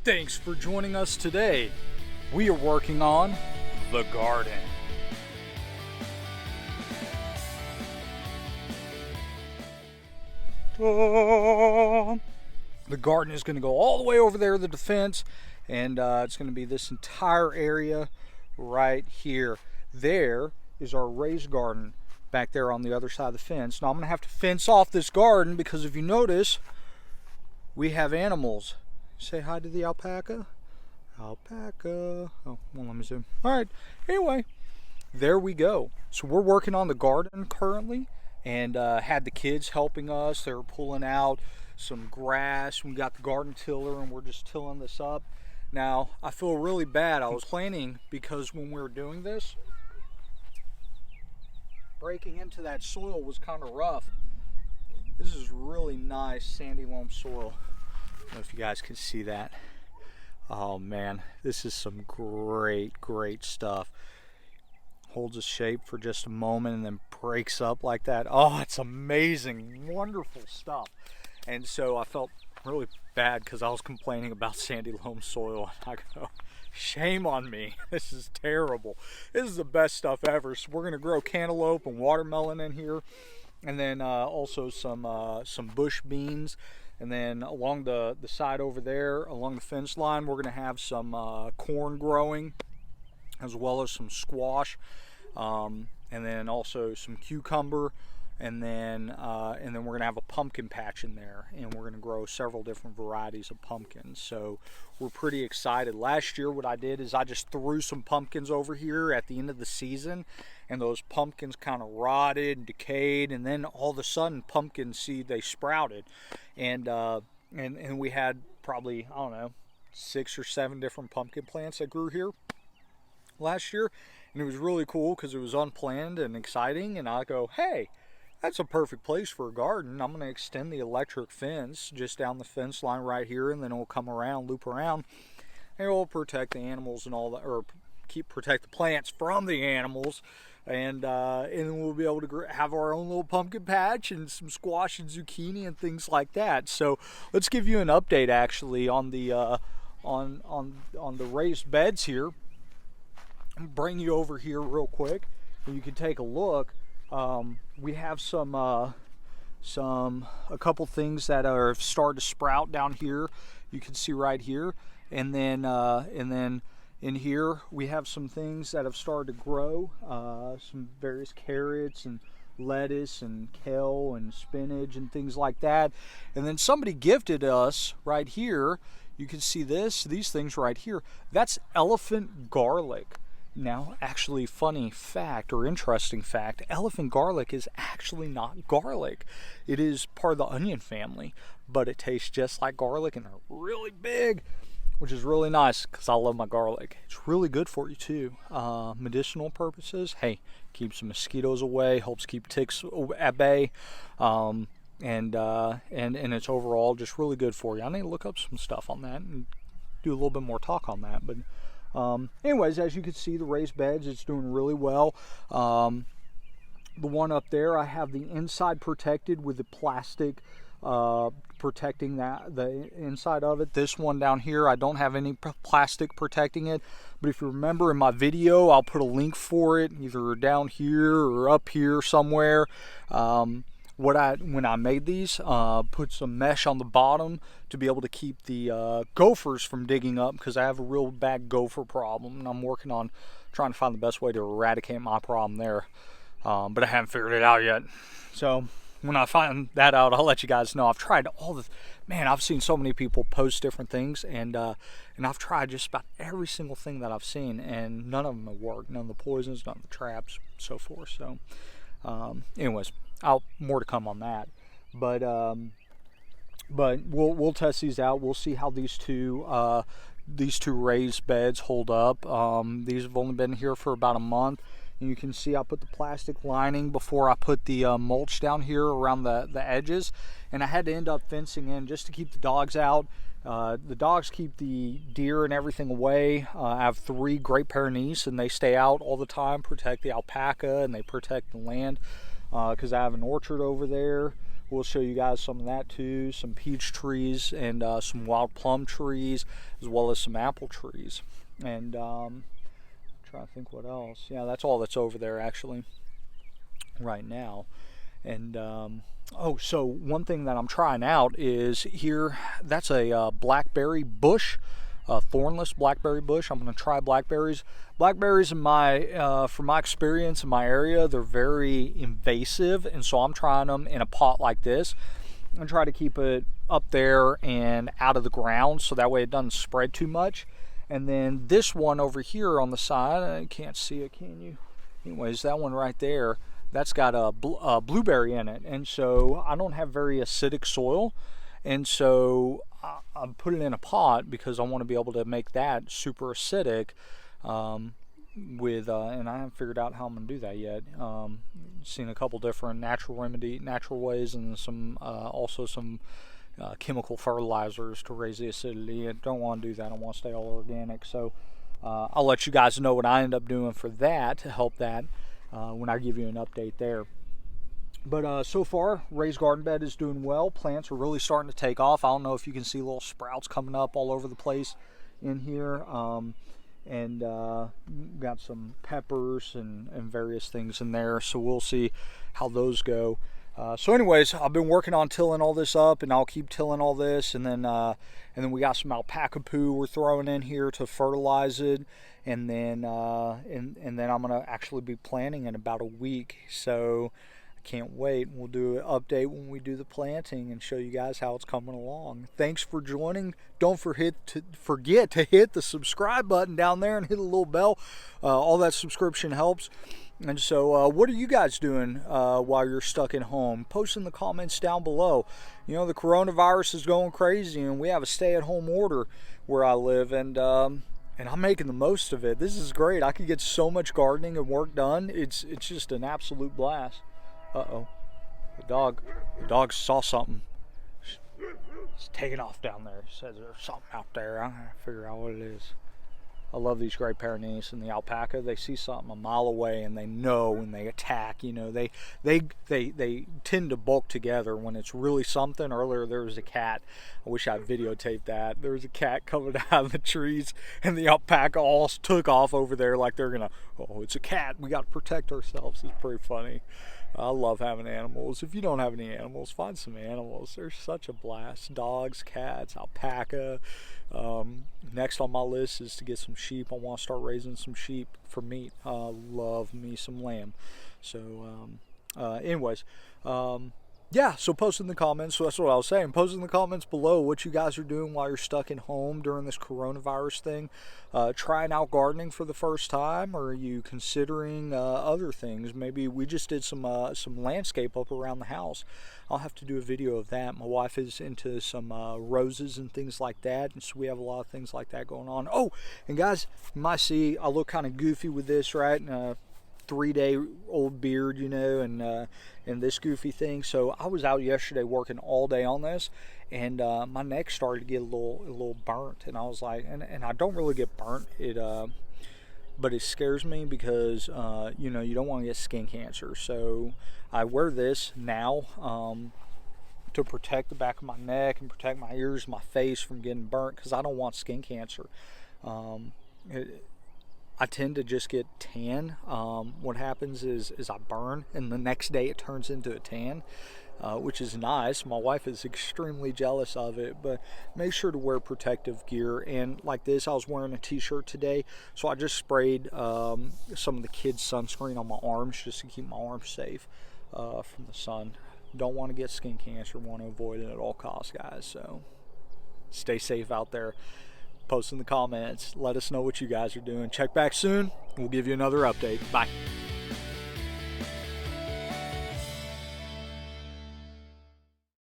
Thanks for joining us today. We are working on the garden. The garden is going to go all the way over there to the fence, and it's going to be this entire area right here. There is our raised garden back there on the other side of the fence. Now I'm going to have to fence off this garden because if you notice, we have animals. Say hi to the alpaca. Alpaca. Oh, well, let me zoom. All right. Anyway, there we go. So we're working on the garden currently, and had the kids helping us. They were pulling out some grass. We got the garden tiller, and we're just tilling this up. Now, I feel really bad. I was planning because when we were doing this, breaking into that soil was kind of rough. This is really nice sandy loam soil. I don't know if you guys can see that. Oh man, this is some great stuff. Holds its shape for just a moment and then breaks up like that. Oh, it's amazing, wonderful stuff. And so I felt really bad because I was complaining about sandy loam soil. I go, shame on me. This is terrible. This is the best stuff ever. So we're gonna grow cantaloupe and watermelon in here, and then also some bush beans. And then along the side over there, along the fence line, we're going to have some corn growing, as well as some squash, and then also some cucumber, and then we're going to have a pumpkin patch in there, and we're going to grow several different varieties of pumpkins. So we're pretty excited. Last year, what I did is I just threw some pumpkins over here at the end of the season, and those pumpkins kind of rotted and decayed, and then all of a sudden pumpkin seed, they sprouted, and we had probably, I don't know, 6 or 7 different pumpkin plants that grew here last year, and it was really cool because it was unplanned and exciting. And I go, hey, that's a perfect place for a garden. I'm going to extend the electric fence just down the fence line right here, and then it'll come around, loop around, and it'll protect the animals and all that, or protect the plants from the animals. And we'll be able to have our own little pumpkin patch and some squash and zucchini and things like that. So let's give you an update actually on the on the raised beds here. I'll bring you over here real quick, and you can take a look. We have a couple things that are starting to sprout down here. You can see right here, and then in here we have some things that have started to grow, some various carrots and lettuce and kale and spinach and things like that. And then somebody gifted us right here, you can see these things right here, that's elephant garlic. Now, actually, funny fact or interesting fact, elephant garlic is actually not garlic. It is part of the onion family, but it tastes just like garlic, and they're really big, which is really nice because I love my garlic. It's really good for you too. Medicinal purposes. Hey, keeps the mosquitoes away, helps keep ticks at bay, and it's overall just really good for you. I need to look up some stuff on that and do a little bit more talk on that. But anyways, as you can see, the raised beds, it's doing really well. The one up there, I have the inside protected with the plastic protecting the inside of it. This one down here, I don't have any plastic protecting it, but if you remember in my video, I'll put a link for it either down here or up here somewhere. When I made these, put some mesh on the bottom to be able to keep the gophers from digging up, because I have a real bad gopher problem, and I'm working on trying to find the best way to eradicate my problem there, but I haven't figured it out yet. So when I find that out, I'll let you guys know. I've tried I've seen so many people post different things, and I've tried just about every single thing that I've seen, and none of them have worked. None of the poisons, none of the traps, so forth. So anyways, more to come on that, but we'll test these out. We'll see how these two raised beds hold up. These have only been here for about a month, and you can see I put the plastic lining before I put the mulch down here around the edges, and I had to end up fencing in just to keep the dogs out. The dogs keep the deer and everything away. I have 3 Great Pyrenees, and they stay out all the time, protect the alpaca, and they protect the land, because I have an orchard over there we'll show you guys some of that too, some peach trees and some wild plum trees, as well as some apple trees. And trying to think what else. Yeah, that's all that's over there actually right now. And oh, so one thing that I'm trying out is here, that's a blackberry bush, a thornless blackberry bush. I'm going to try blackberries. Blackberries, in my from my experience in my area, they're very invasive, and so I'm trying them in a pot like this and try to keep it up there and out of the ground so that way it doesn't spread too much. And then this one over here on the side, I can't see it, can you? Anyways, that one right there, that's got a blueberry in it, and so I don't have very acidic soil, and so I put it in a pot because I want to be able to make that super acidic with and I haven't figured out how I'm gonna do that yet. Seen a couple different natural ways, and some also some chemical fertilizers to raise the acidity. I don't want to do that. I want to stay all organic, so I'll let you guys know what I end up doing for that to help that when I give you an update there. But so far, raised garden bed is doing well. Plants are really starting to take off. I don't know if you can see little sprouts coming up all over the place in here. And got some peppers and various things in there. So we'll see how those go. So anyways, I've been working on tilling all this up, and I'll keep tilling all this. And then we got some alpaca poo we're throwing in here to fertilize it. And then and then I'm gonna actually be planting in about a week. So can't wait. We'll do an update when we do the planting and show you guys how it's coming along. Thanks for joining. Don't forget to hit the subscribe button down there and hit the little bell. All that subscription helps. And so what are you guys doing while you're stuck at home? Post in the comments down below. You know, the coronavirus is going crazy, and we have a stay-at-home order where I live, and I'm making the most of it. This is great. I could get so much gardening and work done. It's just an absolute blast. Uh-oh, the dog saw something. It's taking off down there. It says there's something out there. I'm gonna figure out what it is. I love these Great Pyrenees and the alpaca. They see something a mile away and they know, and they attack. You know, they tend to bulk together when it's really something. Earlier there was a cat. I wish I videotaped that. There was a cat coming out of the trees, and the alpaca all took off over there like they're gonna, oh, it's a cat, we got to protect ourselves. It's pretty funny. I love having animals. If you don't have any animals, find some animals. They're such a blast. Dogs, cats, alpaca. Next on my list is to get some sheep. I want to start raising some sheep for meat. Love me some lamb. So anyways, yeah, so post in the comments. So that's what I was saying. Post in the comments below what you guys are doing while you're stuck at home during this coronavirus thing. Trying out gardening for the first time, or are you considering other things? Maybe we just did some landscape up around the house. I'll have to do a video of that. My wife is into some roses and things like that, and so we have a lot of things like that going on. Oh, and guys, you might see I look kind of goofy with this, right? 3-day-old beard, you know, and this goofy thing. So I was out yesterday working all day on this, and my neck started to get a little burnt, and I was like, and I don't really get burnt, but it scares me because you know, you don't want to get skin cancer. So I wear this now to protect the back of my neck and protect my ears, my face from getting burnt, because I don't want skin cancer. I tend to just get tan. What happens is I burn, and the next day it turns into a tan, which is nice. My wife is extremely jealous of it, but make sure to wear protective gear. And like this, I was wearing a t-shirt today, so I just sprayed some of the kids' sunscreen on my arms just to keep my arms safe from the sun. Don't want to get skin cancer, want to avoid it at all costs, guys. So stay safe out there. Post in the comments. Let us know what you guys are doing. Check back soon. We'll give you another update. Bye.